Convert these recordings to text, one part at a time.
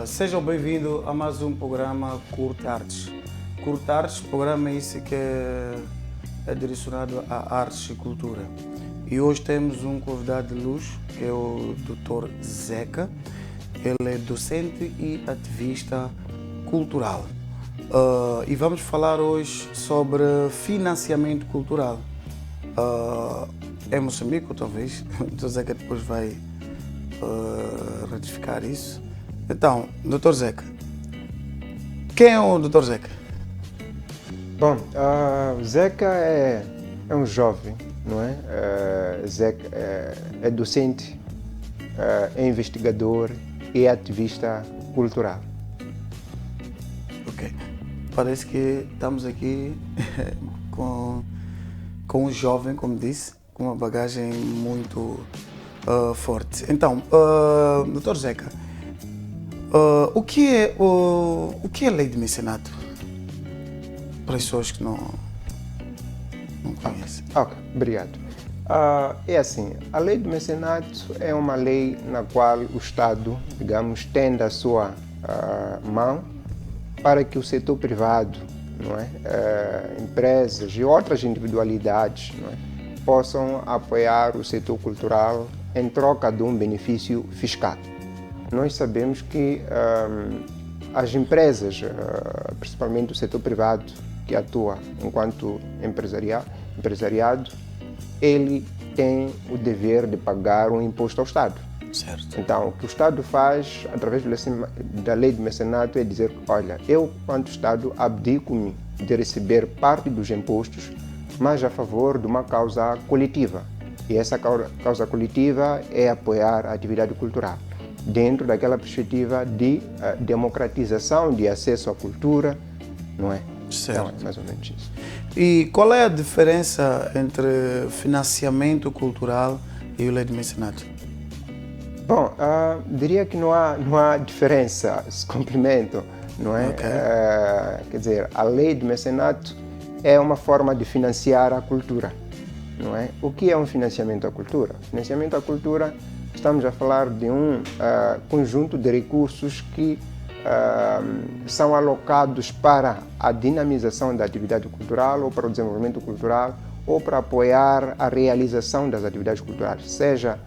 Sejam bem-vindos a mais um programa Curte Artes. Curte Artes, programa esse que é direcionado a artes e cultura. E hoje temos um convidado de luxo, que é o Dr. Zeca. Ele é docente e ativista cultural. E vamos falar hoje sobre financiamento cultural. É Moçambique, talvez. O Dr. Zeca depois vai ratificar isso. Então, Dr. Zeca, quem é o Dr. Zeca? Bom, o Zeca é um jovem, não é? Zeca é docente, é investigador e ativista cultural. Ok. Parece que estamos aqui com um jovem, como disse, com uma bagagem muito forte. Então, Dr. Zeca, o que é a lei de mecenato? Para as pessoas que não conhecem. Ok, obrigado. É assim, a lei do mecenato é uma lei na qual o Estado, digamos, tende a sua mão para que o setor privado, não é? Empresas e outras individualidades, não é? Possam apoiar o setor cultural em troca de um benefício fiscal. Nós sabemos que as empresas, principalmente o setor privado que atua enquanto empresariado, ele tem o dever de pagar um imposto ao Estado. Certo. Então, o que o Estado faz, através da lei do mecenato, é dizer, olha, eu, enquanto Estado, abdico-me de receber parte dos impostos, mas a favor de uma causa coletiva. E essa causa coletiva é apoiar a atividade cultural, dentro daquela perspectiva de democratização de acesso à cultura, não é? Certo. Então, é mais ou menos isso. E qual é a diferença entre financiamento cultural e a lei de mecenato? Bom, diria que não há diferença, se complementam, não é? Okay. Quer dizer, a lei do mecenato é uma forma de financiar a cultura, não é? O que é um financiamento à cultura? Financiamento à cultura, estamos a falar de um conjunto de recursos que são alocados para a dinamização da atividade cultural ou para o desenvolvimento cultural ou para apoiar a realização das atividades culturais, seja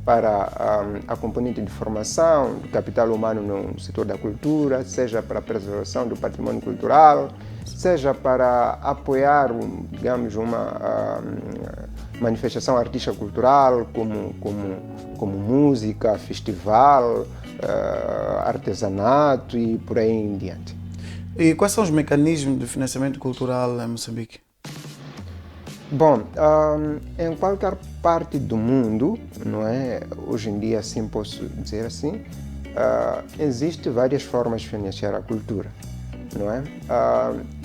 para a componente de formação do capital humano no setor da cultura, seja para a preservação do patrimônio cultural, seja para apoiar, digamos, uma manifestação artística cultural como música, festival, artesanato e por aí em diante. E quais são os mecanismos de financiamento cultural em Moçambique? Bom, em qualquer parte do mundo, não é? Hoje em dia, assim posso dizer assim, existem várias formas de financiar a cultura, não é?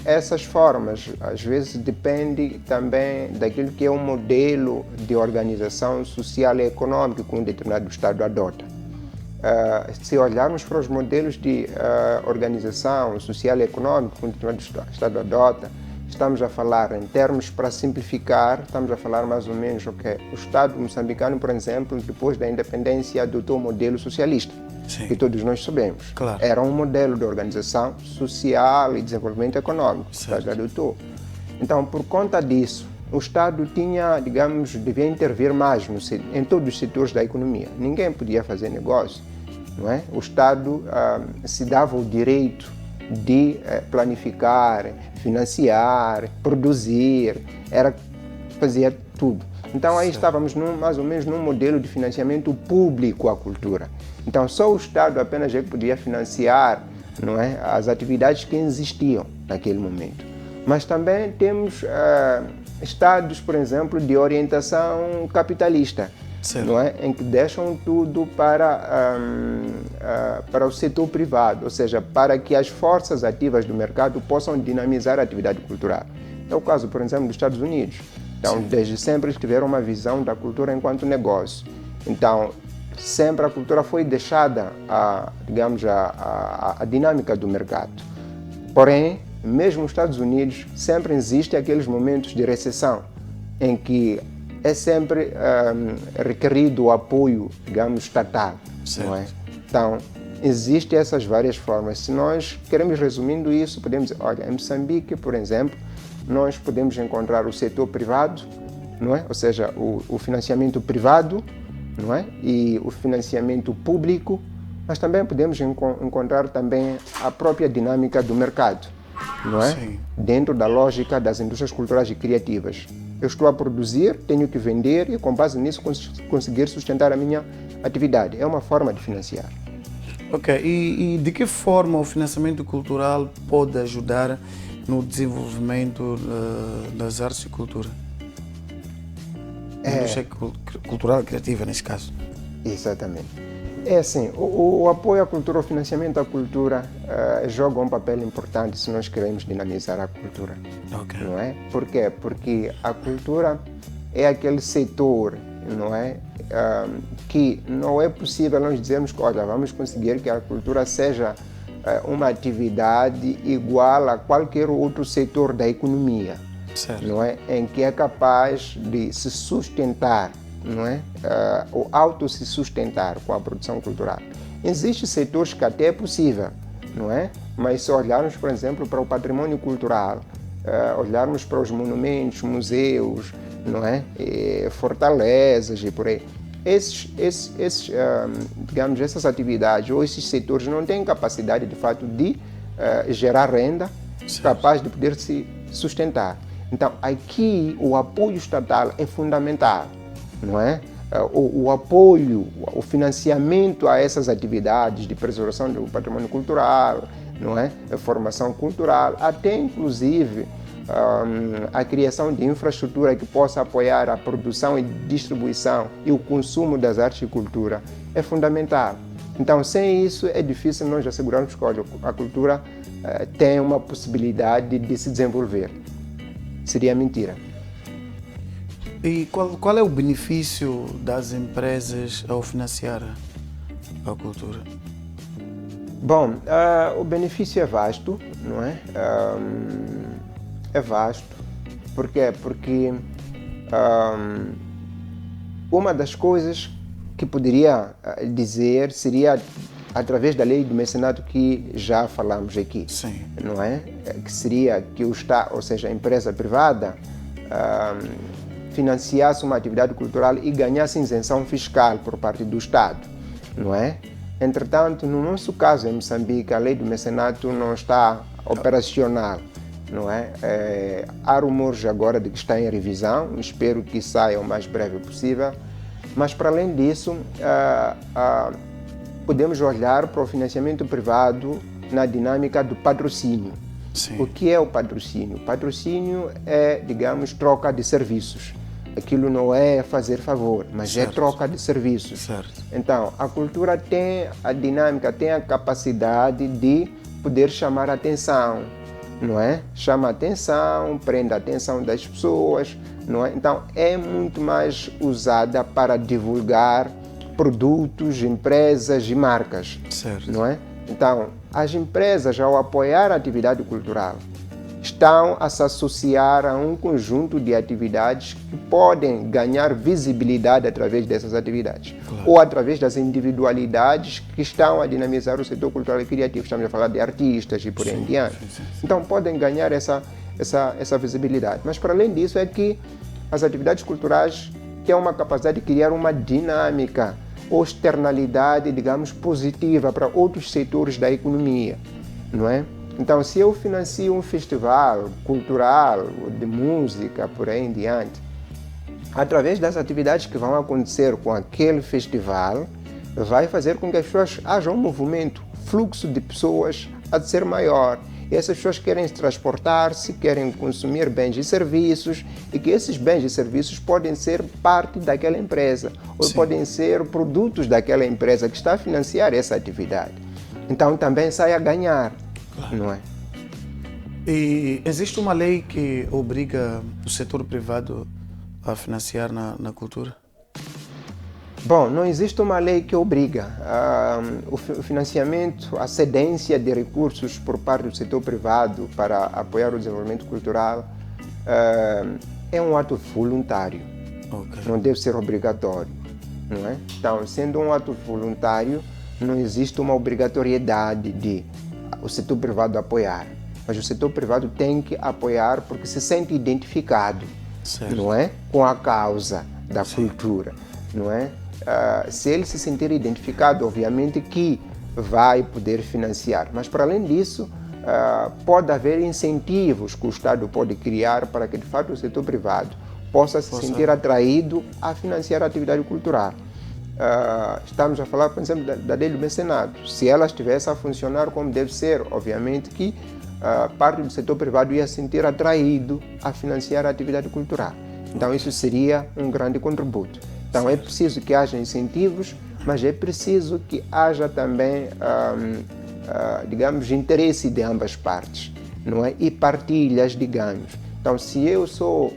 Essas formas, às vezes, dependem também daquilo que é o modelo de organização social e econômica que um determinado Estado adota. Se olharmos para os modelos de organização social e econômica que um determinado Estado adota, estamos a falar, em termos para simplificar, estamos a falar mais ou menos o Estado moçambicano, por exemplo, depois da independência, adotou o modelo socialista, Sim. que todos nós sabemos. Claro. Era um modelo de organização social e desenvolvimento econômico que o Estado adotou. Então, por conta disso, o Estado tinha, digamos, devia intervir mais em todos os setores da economia. Ninguém podia fazer negócio, não é? O Estado se dava o direito de planificar, financiar, produzir, fazia tudo. Então aí estávamos mais ou menos num modelo de financiamento público à cultura. Então só o Estado apenas é que podia financiar, não é, as atividades que existiam naquele momento. Mas também temos estados, por exemplo, de orientação capitalista, não é? Em que deixam tudo para o setor privado, ou seja, para que as forças ativas do mercado possam dinamizar a atividade cultural. É o caso, por exemplo, dos Estados Unidos. Então, desde sempre eles tiveram uma visão da cultura enquanto negócio. Então, sempre a cultura foi deixada digamos, a dinâmica do mercado. Porém, mesmo nos Estados Unidos, sempre existem aqueles momentos de recessão em que é sempre requerido o apoio, digamos, estatal, não é? Então, existem essas várias formas. Se nós queremos resumindo isso, podemos dizer, olha, em Moçambique, por exemplo, nós podemos encontrar o setor privado, não é? Ou seja, o financiamento privado, não é? E o financiamento público, mas também podemos encontrar também a própria dinâmica do mercado, não é? Sim. Dentro da lógica das indústrias culturais e criativas. Eu estou a produzir, tenho que vender e com base nisso conseguir sustentar a minha atividade. É uma forma de financiar. Ok, e de que forma o financiamento cultural pode ajudar no desenvolvimento das artes e cultura? Indústria cultural e criativa, nesse caso. Exatamente. É assim, o apoio à cultura, o financiamento à cultura joga um papel importante se nós queremos dinamizar a cultura. Ok. Não é? Por quê? Porque a cultura é aquele setor, não é? Que não é possível nós dizermos que, olha, vamos conseguir que a cultura seja uma atividade igual a qualquer outro setor da economia, Certo. não é? Em que é capaz de se sustentar, não é? Ou auto se sustentar com a produção cultural. Existem setores que até é possível, não é? Mas se olharmos, por exemplo, para o patrimônio cultural, olharmos para os monumentos, museus, não é? Fortalezas e por aí, digamos, essas atividades ou esses setores não têm capacidade, de fato, de gerar renda capaz de poder se sustentar. Então, aqui o apoio estatal é fundamental, não é? O apoio, o financiamento a essas atividades de preservação do patrimônio cultural, não é? A formação cultural, até inclusive a criação de infraestrutura que possa apoiar a produção e distribuição e o consumo das artes e cultura é fundamental. Então, sem isso, é difícil nós assegurarmos que a cultura tem uma possibilidade de se desenvolver. Seria mentira. E qual é o benefício das empresas ao financiar a cultura? Bom, o benefício é vasto, não é? É vasto. Por quê? Porque uma das coisas que poderia dizer seria através da lei do mecenato que já falamos aqui. Sim. Não é? Que seria que o Estado, ou seja, a empresa privada, financiasse uma atividade cultural e ganhasse isenção fiscal por parte do Estado, não é? Entretanto, no nosso caso em Moçambique, a lei do mecenato não está operacional, não é? Há rumores agora de que está em revisão, espero que saia o mais breve possível, mas para além disso, podemos olhar para o financiamento privado na dinâmica do patrocínio. Sim. O que é o patrocínio? O patrocínio é, digamos, troca de serviços. Aquilo não é fazer favor, mas Certo. é troca de serviços. Certo. Então, a cultura tem a dinâmica, tem a capacidade de poder chamar a atenção, não é? Chama a atenção, prende a atenção das pessoas, não é? Então, é muito mais usada para divulgar produtos, empresas e marcas, Certo. não é? Então, as empresas, ao apoiar a atividade cultural, estão a se associar a um conjunto de atividades que podem ganhar visibilidade através dessas atividades, Claro. ou através das individualidades que estão a dinamizar o setor cultural e criativo. Estamos a falar de artistas e por aí em diante. Sim. Então, podem ganhar essa visibilidade. Mas, para além disso, é que as atividades culturais têm uma capacidade de criar uma dinâmica ou externalidade, digamos, positiva para outros setores da economia, não é? Então, se eu financio um festival cultural, de música, por aí em diante, através das atividades que vão acontecer com aquele festival, vai fazer com que as pessoas haja um movimento, fluxo de pessoas a de ser maior. E essas pessoas querem se transportar-se, querem consumir bens e serviços, e que esses bens e serviços podem ser parte daquela empresa, ou Sim. podem ser produtos daquela empresa que está a financiar essa atividade. Então, também sai a ganhar. Claro. Não é? E existe uma lei que obriga o setor privado a financiar na cultura? Bom, não existe uma lei que obriga o financiamento, a cedência de recursos por parte do setor privado para apoiar o desenvolvimento cultural é um ato voluntário, Ok. não deve ser obrigatório, não é? Então, sendo um ato voluntário, não existe uma obrigatoriedade de o setor privado apoiar, mas o setor privado tem que apoiar porque se sente identificado, Certo. não é, com a causa da cultura, não é? Se ele se sentir identificado, obviamente que vai poder financiar, mas para além disso pode haver incentivos que o Estado pode criar para que de fato o setor privado possa se sentir atraído a financiar a atividade cultural. Estamos a falar, por exemplo, da lei do mecenato. Se ela estivesse a funcionar como deve ser, obviamente que parte do setor privado ia se sentir atraído a financiar a atividade cultural. Então isso seria um grande contributo. Então é preciso que haja incentivos, mas é preciso que haja também, digamos, interesse de ambas partes, não é? E partilhas, digamos. Então se eu sou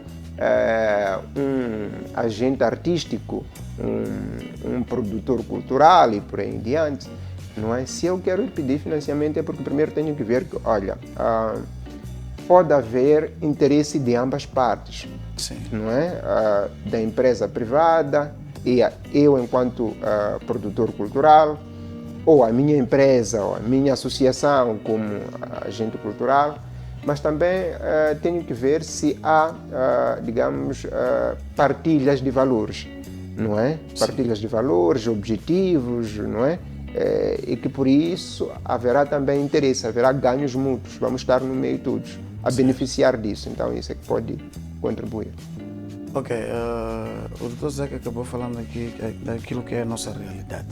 um agente artístico, um produtor cultural e por aí em diante, não é? Se eu quero pedir financiamento é porque primeiro tenho que ver que, olha, pode haver interesse de ambas partes, Sim. não é? Da empresa privada e eu enquanto produtor cultural, ou a minha empresa, ou a minha associação como agente cultural, mas também tenho que ver se há, digamos, partilhas de valores, não é? Sim. Partilhas de valores, objetivos, não é? E que por isso haverá também interesse, haverá ganhos mútuos, vamos estar no meio todos a beneficiar disso, então isso é que pode contribuir. Ok, o Dr. Zeca acabou falando aqui daquilo que é a nossa realidade.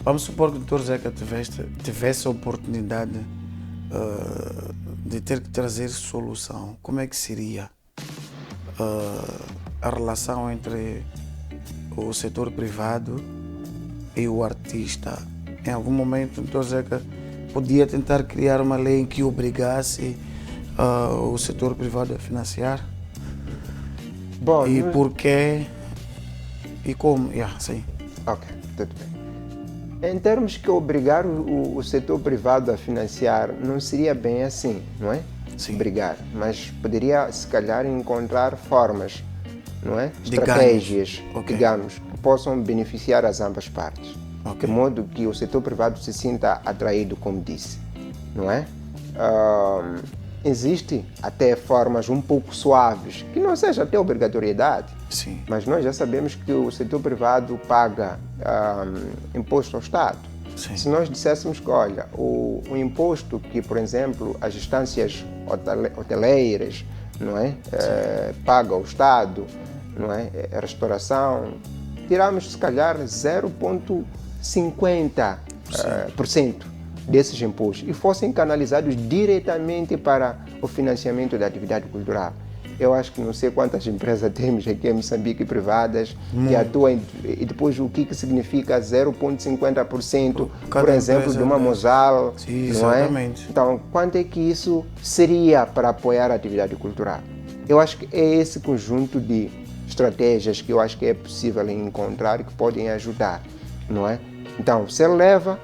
Vamos supor que o Dr. Zeca tivesse a oportunidade de ter que trazer solução. Como é que seria a relação entre o setor privado e o artista? Em algum momento o Dr. Zeca podia tentar criar uma lei em que obrigasse o setor privado a financiar? Bom, e porquê e como? Sim. Ok, tudo bem. Em termos que obrigar o setor privado a financiar, não seria bem assim, não é? Sim. Obrigar, mas poderia se calhar encontrar formas, não é? De estratégias, okay, digamos, que possam beneficiar as ambas partes, okay, de modo que o setor privado se sinta atraído, como disse, não é? Existem até formas um pouco suaves, que não seja até obrigatoriedade, sim, mas nós já sabemos que o setor privado paga imposto ao Estado. sim. Se nós disséssemos que, olha, o imposto que, por exemplo, as instâncias hoteleiras, não é? Paga ao Estado, não é? A restauração, tiramos se calhar 0,50% desses impostos e fossem canalizados diretamente para o financiamento da atividade cultural. Eu acho que não sei quantas empresas temos aqui em Moçambique privadas que atuam, e depois o que significa 0,50%, por exemplo, de uma Mosal, sim, não é? exatamente. Então, quanto é que isso seria para apoiar a atividade cultural? Eu acho que é esse conjunto de estratégias que eu acho que é possível encontrar e que podem ajudar, não é? Então, se leva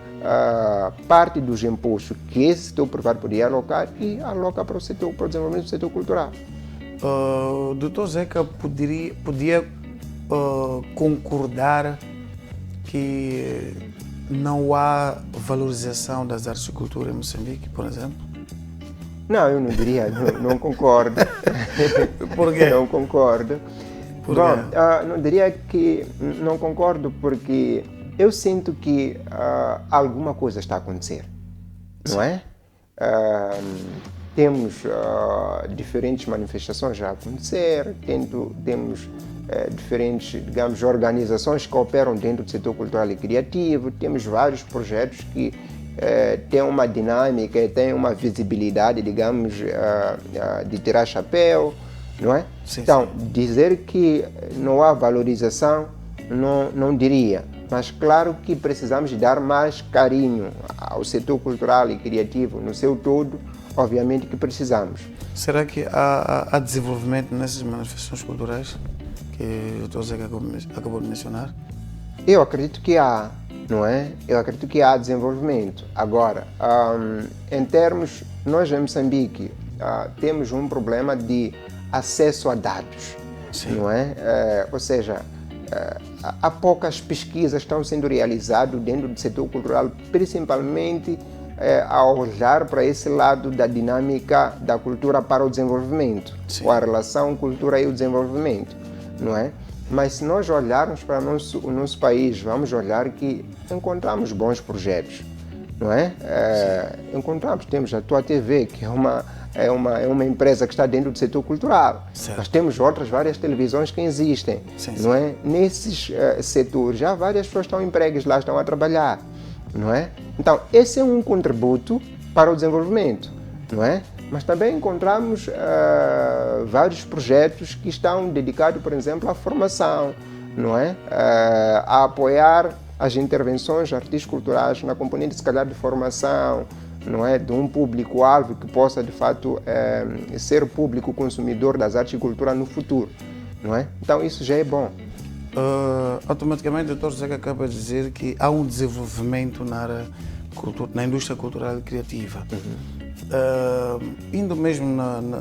parte dos impostos que esse setor privado poderia alocar e aloca para o desenvolvimento do setor cultural. O Dr. Zeca podia concordar que não há valorização das artes e cultura em Moçambique, por exemplo? Não, eu não diria, não concordo. Por quê? Não concordo. Por Bom, quê? não diria que não concordo porque eu sinto que alguma coisa está a acontecer, não é? Temos diferentes manifestações a acontecer, temos diferentes, digamos, organizações que operam dentro do setor cultural e criativo, temos vários projetos que têm uma dinâmica, têm uma visibilidade, digamos, de tirar chapéu, não é? Sim, então, sim. dizer que não há valorização, não diria. Mas claro que precisamos dar mais carinho ao setor cultural e criativo no seu todo, obviamente que precisamos. Será que há desenvolvimento nessas manifestações culturais que o Dr. Zeca acabou de mencionar? Eu acredito que há, não é? Eu acredito que há desenvolvimento. Agora, em termos, nós em Moçambique temos um problema de acesso a dados, Sim. não é? Ou seja, há poucas pesquisas que estão sendo realizadas dentro do setor cultural, principalmente a olhar para esse lado da dinâmica da cultura para o desenvolvimento, Sim. ou a relação cultura e o desenvolvimento, não é? Mas se nós olharmos para o nosso país, vamos olhar que encontramos bons projetos, não é? Temos a Tua TV, que é uma empresa que está dentro do setor cultural. Certo. Nós temos outras várias televisões que existem, Sim, não é? Nesses setores já várias pessoas estão empregadas lá, estão a trabalhar, não é? Então, esse é um contributo para o desenvolvimento, não é? Mas também encontramos vários projetos que estão dedicados, por exemplo, à formação, não é? A apoiar as intervenções artísticas culturais na componente, se calhar, de formação, não é? De um público-alvo que possa, de fato, ser público consumidor das artes e cultura no futuro, não é? Então, isso já é bom. Automaticamente, o Dr. Zeca acaba de dizer que há um desenvolvimento na indústria cultural e criativa. Indo mesmo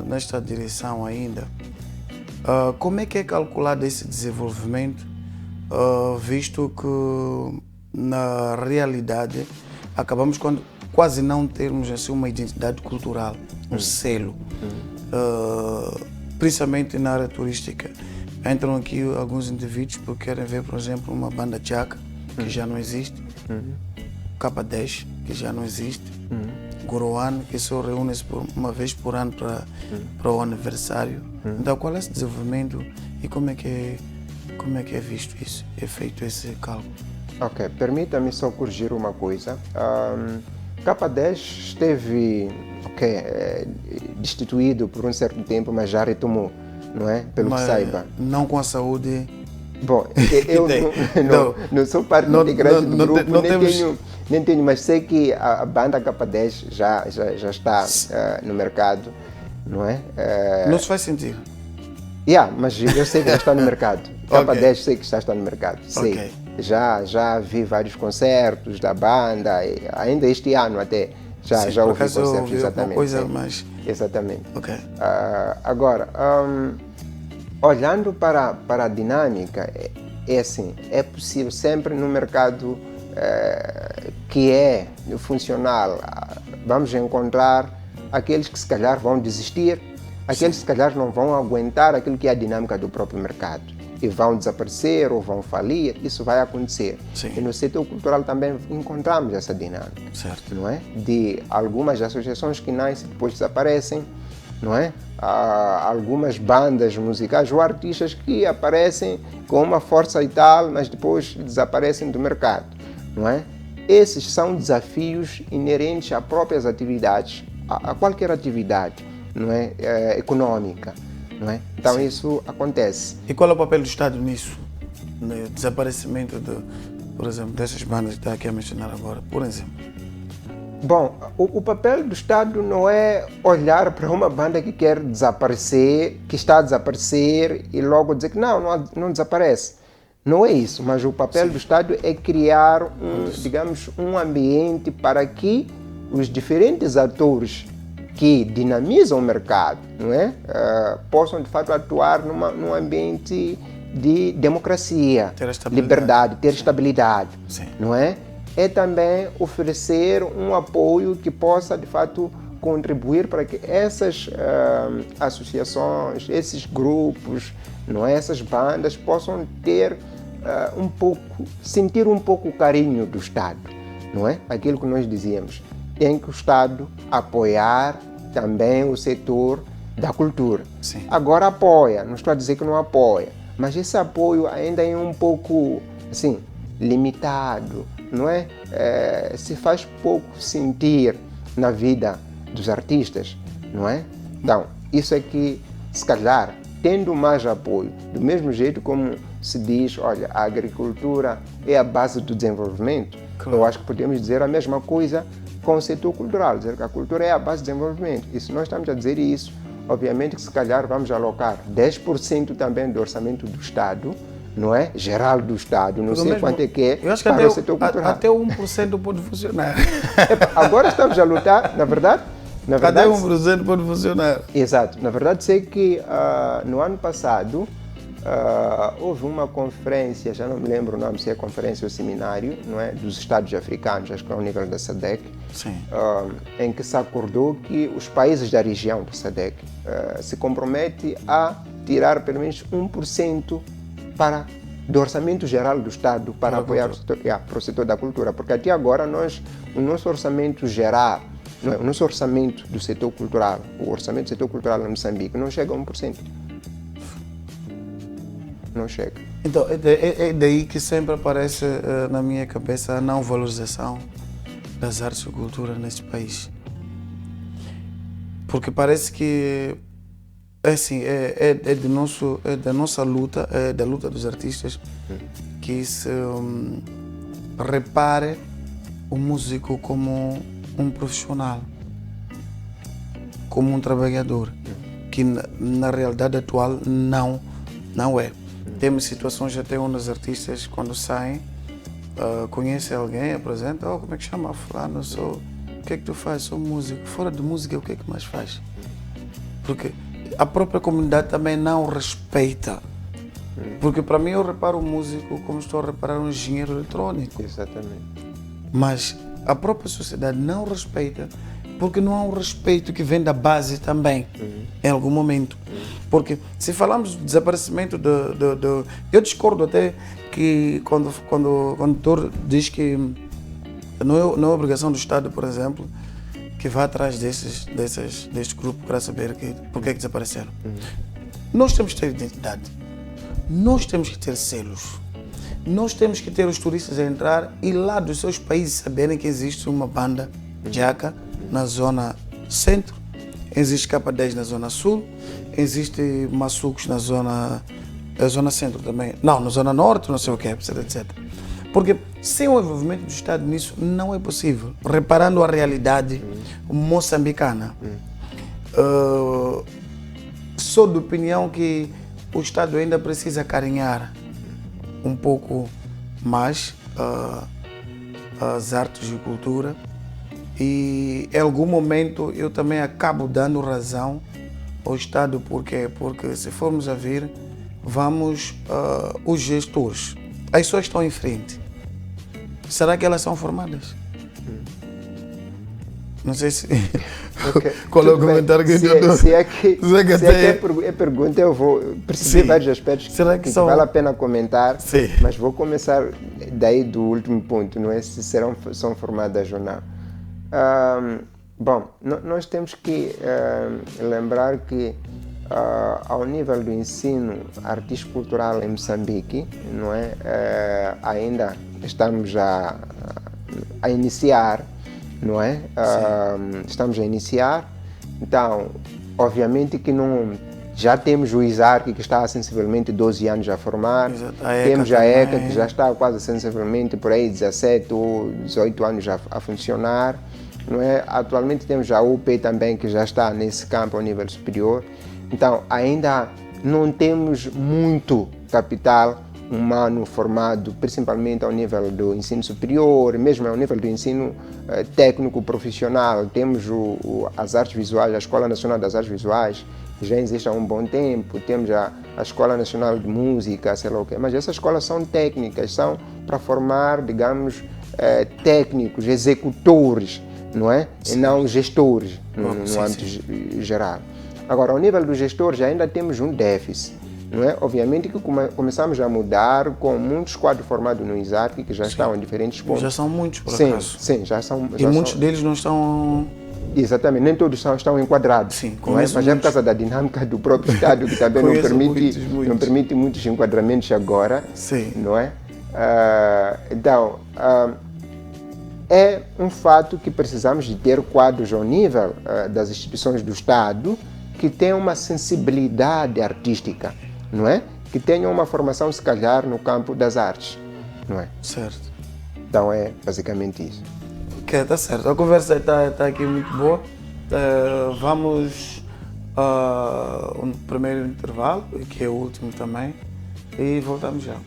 nesta direção ainda, como é que é calculado esse desenvolvimento, visto que na realidade acabamos quando quase não termos assim, uma identidade cultural, um selo, principalmente na área turística. Entram aqui alguns indivíduos porque querem ver, por exemplo, uma banda tchaca, que já não existe, K10, que já não existe, Goroane, que só reúne-se uma vez por ano para o aniversário. Então, qual é esse desenvolvimento e como é que é visto isso, é feito esse cálculo? Ok, permita-me só corrigir uma coisa. K10 esteve destituído por um certo tempo, mas já retomou, não é? Pelo que saiba. Não com a saúde. Bom, eu não sou parte integrante do grupo, nem tenho, mas sei que a banda K10 já está no mercado, não é? Não se faz sentido. Mas eu sei que já está no mercado. K10 sei que está no mercado, sei. Okay. Já vi vários concertos da banda, ainda este ano até. Já ouvi concertos, exatamente. Coisa mais... Exatamente. Okay. Agora, olhando para a dinâmica, é assim, é possível sempre no mercado que é funcional, vamos encontrar aqueles que se calhar vão desistir, aqueles que se calhar não vão aguentar aquilo que é a dinâmica do próprio mercado e vão desaparecer ou vão falir, isso vai acontecer. Sim. E no setor cultural também encontramos essa dinâmica, certo, não é? De algumas associações que nascem e depois desaparecem, não é? Há algumas bandas musicais ou artistas que aparecem com uma força e tal, mas depois desaparecem do mercado, não é? Esses são desafios inerentes a próprias atividades, a qualquer atividade, não é? Econômica, não é? Então sim, isso acontece. E qual é o papel do Estado nisso? No desaparecimento, por exemplo, dessas bandas que está aqui a mencionar agora, por exemplo? Bom, o papel do Estado não é olhar para uma banda que quer desaparecer, que está a desaparecer e logo dizer que não desaparece. Não é isso, mas o papel do Estado é criar um ambiente para que os diferentes atores que dinamizam o mercado, não é? Possam de fato atuar num ambiente de democracia, liberdade, ter estabilidade, sim, não é? É também oferecer um apoio que possa, de fato, contribuir para que essas associações, esses grupos, não é? Essas bandas possam ter sentir um pouco o carinho do Estado, não é? Aquilo que nós dizíamos, tem que o Estado apoiar também o setor da cultura. Sim. Agora apoia, não estou a dizer que não apoia, mas esse apoio ainda é um pouco, assim, limitado, não é? Se faz pouco sentir na vida dos artistas, não é? Então, isso é que, se calhar, tendo mais apoio, do mesmo jeito como se diz, olha, a agricultura é a base do desenvolvimento, claro, eu acho que podemos dizer a mesma coisa com o setor cultural, dizer que a cultura é a base do desenvolvimento. E se nós estamos a dizer isso, obviamente que se calhar vamos alocar 10% também do orçamento do Estado, não é? Geral do Estado, não sei quanto é que é, eu acho que para o setor cultural. Até 1% pode funcionar. Agora estamos a lutar, na verdade... Até 1% pode funcionar. Exato. Na verdade, sei que no ano passado houve uma conferência, já não me lembro o nome, se é conferência ou seminário, não é, dos Estados africanos, acho que é ao nível da SADC, em que se acordou que os países da região do SADC se comprometem a tirar pelo menos 1% do orçamento geral do Estado para apoiar o setor da cultura, porque até agora o nosso orçamento geral, não é, o nosso orçamento do setor cultural, o orçamento do setor cultural em Moçambique não chega a 1%. Não chega. Então, é daí que sempre aparece na minha cabeça a não valorização das artes e cultura neste país. Porque parece que assim, é da nossa luta, é da luta dos artistas que se repare o músico como um profissional, como um trabalhador, que na realidade atual não é. Temos situações até onde os artistas, quando saem, conhecem alguém, apresentam, como é que chama? Fulano, o que é que tu faz? Sou músico. Fora de música, o que é que mais faz? Porque a própria comunidade também não respeita. Porque para mim eu reparo o músico como estou a reparar um engenheiro eletrônico. Exatamente. Mas a própria sociedade não respeita, porque não há um respeito que vem da base também, em algum momento. Porque se falamos do desaparecimento eu discordo até que quando o doutor diz que não é obrigação do Estado, por exemplo, que vá atrás deste grupo para saber por que é que desapareceram. Nós temos que ter identidade, nós temos que ter selos, nós temos que ter os turistas a entrar e lá dos seus países saberem que existe uma banda Jaka na zona centro, existe K10 na zona sul, existe Massucos na zona centro também, não, na zona norte, não sei o que, etc. Porque sem o envolvimento do Estado nisso não é possível. Reparando a realidade moçambicana, sou de opinião que o Estado ainda precisa carinhar um pouco mais as artes e cultura, e em algum momento eu também acabo dando razão ao Estado. Por quê? Porque se formos a ver, os gestores, as pessoas estão em frente. Será que elas são formadas? Não sei se... Okay. Qual é o comentário que eu dou? Se é pergunta, eu vou perceber vários aspectos que vale a pena comentar. Sim. Mas vou começar daí do último ponto, não é se são formadas ou não. Bom, nós temos que lembrar que ao nível do ensino artístico cultural em Moçambique, não é, ainda estamos a iniciar, não é? Estamos a iniciar, então, obviamente que não, já temos o ISARC, que está há sensivelmente 12 anos a formar, temos a ECA, que já está quase sensivelmente por aí 17 ou 18 anos a funcionar, não é? Atualmente temos a UP também, que já está nesse campo ao nível superior. Então, ainda não temos muito capital humano formado, principalmente ao nível do ensino superior, mesmo ao nível do ensino técnico profissional. Temos as artes visuais, a Escola Nacional das Artes Visuais, que já existe há um bom tempo. Temos a Escola Nacional de Música, sei lá o quê. Mas essas escolas são técnicas, são para formar, digamos, técnicos, executores, não é? E não gestores, no âmbito geral. Agora, ao nível dos gestores, ainda temos um déficit, não é? Obviamente que começamos a mudar com muitos quadros formados no ISARC, que já estão em diferentes pontos. Já são muitos, por acaso. Sim, já são. E muitos deles não estão... Exatamente, nem todos estão enquadrados. Sim, não é? Mas é por causa da dinâmica do próprio Estado, que também não permite muitos enquadramentos agora. Sim. Não é? Então, é um fato que precisamos de ter quadros ao nível das instituições do Estado que tenham uma sensibilidade artística, não é? Que tenham uma formação, se calhar, no campo das artes, não é? Certo. Então é basicamente isso. Ok, tá certo. A conversa está aqui muito boa. Vamos ao primeiro intervalo, que é o último também, e voltamos já.